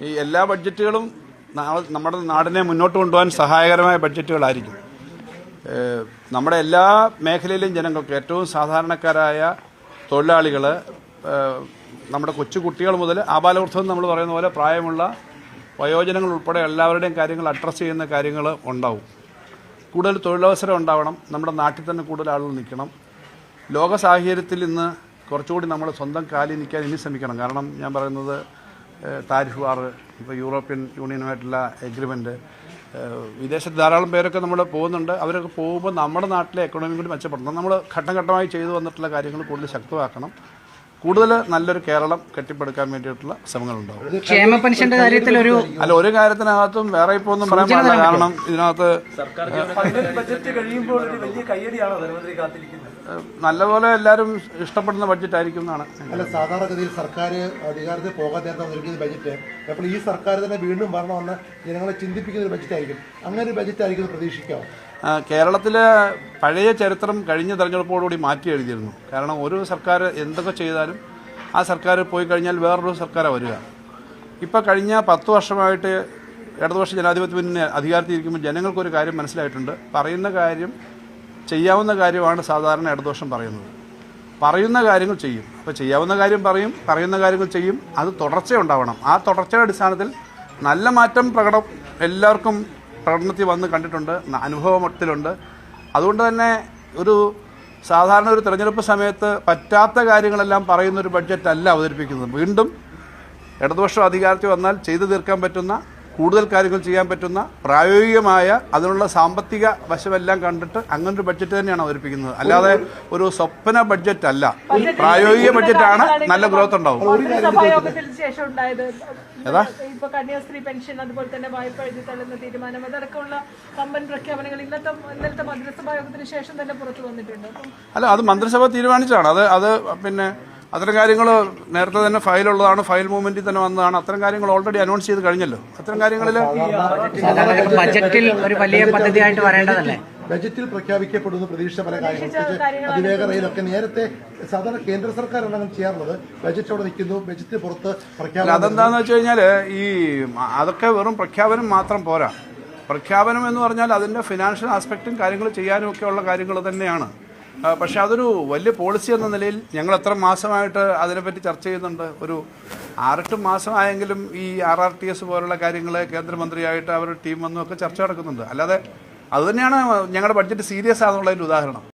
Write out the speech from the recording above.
ഈ എല്ലാ ബഡ്ജറ്റുകളും നമ്മുടെ നാടിനെ മുന്നോട്ട് കൊണ്ടുപോകാൻ സഹായകരമായ ബഡ്ജറ്റുകളായിരിക്കും. നമ്മുടെ എല്ലാ മേഖലയിലും ജനങ്ങൾക്ക്, ഏറ്റവും സാധാരണക്കാരായ തൊഴിലാളികൾ, നമ്മുടെ കൊച്ചു കുട്ടികൾ മുതൽ ആബാലവൃദ്ധം നമ്മൾ പറയുന്ന പോലെ പ്രായമുള്ള വയോജനങ്ങൾ ഉൾപ്പെടെ എല്ലാവരുടെയും കാര്യങ്ങൾ അഡ്രസ്സ് ചെയ്യുന്ന കാര്യങ്ങൾ ഉണ്ടാവും. കൂടുതൽ തൊഴിലവസരം ഉണ്ടാവണം. നമ്മുടെ നാട്ടിൽ തന്നെ കൂടുതൽ ആളുകൾ നിൽക്കണം. ലോക സാഹചര്യത്തിൽ ഇന്ന് കുറച്ചുകൂടി നമ്മൾ സ്വന്തം കാലിൽ നിൽക്കാൻ ഇനി ശ്രമിക്കണം. കാരണം ഞാൻ പറയുന്നത് താരിഫ് വാർ, ഇപ്പോൾ യൂറോപ്യൻ യൂണിയനുമായിട്ടുള്ള എഗ്രിമെൻറ്റ്, വിദേശത്ത് ധാരാളം പേരൊക്കെ നമ്മൾ പോകുന്നുണ്ട്. അവരൊക്കെ പോകുമ്പോൾ നമ്മുടെ നാട്ടിലെ എക്കണോമി കൂടി മെച്ചപ്പെടണം. നമ്മൾ ഘട്ടം ഘട്ടമായി ചെയ്തു വന്നിട്ടുള്ള കാര്യങ്ങൾ കൂടുതൽ ശക്തമാക്കണം. കൂടുതൽ നല്ലൊരു കേരളം കെട്ടിപ്പടുക്കാൻ വേണ്ടിയിട്ടുള്ള ശ്രമങ്ങളുണ്ടാവും. ക്ഷേമ പെൻഷന്റെ കാര്യത്തിൽ ഒരു കാര്യത്തിനകത്തും വേറെ ഇപ്പോൾ ഒന്നും പറയാൻ പാടില്ല. കാരണം ഇതിനകത്ത് നല്ലപോലെ എല്ലാവരും ഇഷ്ടപ്പെടുന്ന ബഡ്ജറ്റ് ആയിരിക്കും എന്നാണ്. അല്ല, സാധാരണഗതിയിൽ സർക്കാർ അധികാരത്തിൽ പോകാൻ നേരത്തെ അവതരിപ്പിക്കുന്ന ബഡ്ജറ്റ് അപ്പോൾ ഈ സർക്കാർ തന്നെ വീണ്ടും ഭരണമെന്ന് ജനങ്ങളെ ചിന്തിപ്പിക്കുന്ന ഒരു ബഡ്ജറ്റ് ആയിരിക്കും. അങ്ങനെ ഒരു ബഡ്ജറ്റ് ആയിരിക്കും പ്രതീക്ഷിക്കാം. കേരളത്തിലെ പഴയ ചരിത്രം കഴിഞ്ഞ തെരഞ്ഞെടുപ്പോടുകൂടി മാറ്റി എഴുതിയിരുന്നു. കാരണം ഒരു സർക്കാർ എന്തൊക്കെ ചെയ്താലും ആ സർക്കാർ പോയി കഴിഞ്ഞാൽ വേറൊരു സർക്കാരാണ് വരിക. ഇപ്പോൾ കഴിഞ്ഞ 10 വർഷമായിട്ട് ഇടതുപക്ഷ ജനാധിപത്യ മുന്നണി അധികാരത്തിലിരിക്കുമ്പോൾ ജനങ്ങൾക്കൊരു കാര്യം മനസ്സിലായിട്ടുണ്ട്. പറയുന്ന കാര്യം ചെയ്യാവുന്ന കാര്യമാണ് സാധാരണ ഇടതുപക്ഷം പറയുന്നത്. പറയുന്ന കാര്യങ്ങൾ ചെയ്യും. അപ്പോൾ ചെയ്യാവുന്ന കാര്യം പറയും, പറയുന്ന കാര്യങ്ങൾ ചെയ്യും. അത് തുടർച്ചയുണ്ടാവണം. ആ തുടർച്ചയുടെ അടിസ്ഥാനത്തിൽ നല്ല മാറ്റം എല്ലാവർക്കും പ്രകടനത്തിൽ വന്ന് കണ്ടിട്ടുണ്ട്, അനുഭവത്തിലുണ്ട്. അതുകൊണ്ട് തന്നെ സാധാരണ ഒരു തെരഞ്ഞെടുപ്പ് സമയത്ത് പറ്റാത്ത കാര്യങ്ങളെല്ലാം പറയുന്നൊരു ബഡ്ജറ്റ് അല്ല അവതരിപ്പിക്കുന്നത്. വീണ്ടും ഇടതുപക്ഷം അധികാരത്തിൽ വന്നാൽ ചെയ്തു തീർക്കാൻ പറ്റുന്ന, കൂടുതൽ കാര്യങ്ങൾ ചെയ്യാൻ പറ്റുന്ന, പ്രായോഗികമായ അതിനുള്ള സാമ്പത്തിക വശമെല്ലാം കണ്ടിട്ട് അങ്ങനൊരു ബഡ്ജറ്റ് തന്നെയാണ് അവതരിപ്പിക്കുന്നത്. അല്ലാതെ ഒരു സ്വപ്ന ബഡ്ജറ്റ് അല്ല, പ്രായോഗിക ബഡ്ജറ്റാണ്. നല്ല ഗ്രോത്ത് ഉണ്ടാവും. ഏതാ കന്യാസ്ത്രീ പെൻഷൻ, അതുപോലെ തന്നെ വായ്പ എഴുതി തള്ളുന്ന തീരുമാനം, അതടക്കമുള്ള കമ്പൻ പ്രഖ്യാപനങ്ങൾ ഇന്നലത്തെ മന്ത്രിസഭാ യോഗത്തിന് ശേഷം തന്നെ പുറത്തു വന്നിട്ടുണ്ട്. അല്ല, അത് മന്ത്രിസഭ തീരുമാനിച്ചാണ്. അത് പിന്നെ അത്തരം കാര്യങ്ങൾ നേരത്തെ തന്നെ ഫയലുള്ളതാണ്, ഫയൽ മൂവ്മെന്റിൽ തന്നെ വന്നതാണ്. അത്തരം കാര്യങ്ങൾ ഓൾറെഡി അനൗൺസ് ചെയ്ത് കഴിഞ്ഞല്ലോ. അത്തരം കാര്യങ്ങളിൽ ബജറ്റിൽ ഒരു വലിയ പദ്ധതിയായിട്ട് വരേണ്ടതല്ലേ? ബജറ്റിൽ പ്രഖ്യാപിക്കപ്പെടുന്ന പ്രതീക്ഷ പല കാര്യങ്ങൾ, അതിവേഗ റെയിലൊക്കെ നേരത്തെ സാധാരണ കേന്ദ്ര സർക്കാരാണ് അങ്ങനെ ചെയ്യാറുള്ളത്. ബജറ്റ് അവിടെ നിൽക്കുന്നു, ബജറ്റ് പുറത്ത് പ്രഖ്യാപനം. അതെന്താണെന്ന് വെച്ച് കഴിഞ്ഞാൽ അതൊക്കെ വെറും പ്രഖ്യാപനം മാത്രം പോരാ. പ്രഖ്യാപനം എന്ന് പറഞ്ഞാൽ അതിൻ്റെ ഫിനാൻഷ്യൽ ആസ്പെക്റ്റും കാര്യങ്ങൾ ചെയ്യാനും ഒക്കെ ഉള്ള കാര്യങ്ങൾ തന്നെയാണ്. പക്ഷെ അതൊരു വലിയ പോളിസി എന്ന നിലയിൽ ഞങ്ങൾ എത്ര മാസമായിട്ട് അതിനെപ്പറ്റി ചർച്ച ചെയ്യുന്നുണ്ട്. ഒരു 6-8 മാസമായെങ്കിലും ഈ RRTS പോലുള്ള കാര്യങ്ങൾ കേന്ദ്രമന്ത്രിയായിട്ട് അവരുടെ ടീം വന്നും ഒക്കെ ചർച്ച നടക്കുന്നുണ്ട്. അല്ലാതെ അതുതന്നെയാണ് ഞങ്ങളുടെ ബഡ്ജറ്റ് സീരിയസ് ആണെന്നുള്ളതിൻ്റെ ഉദാഹരണം.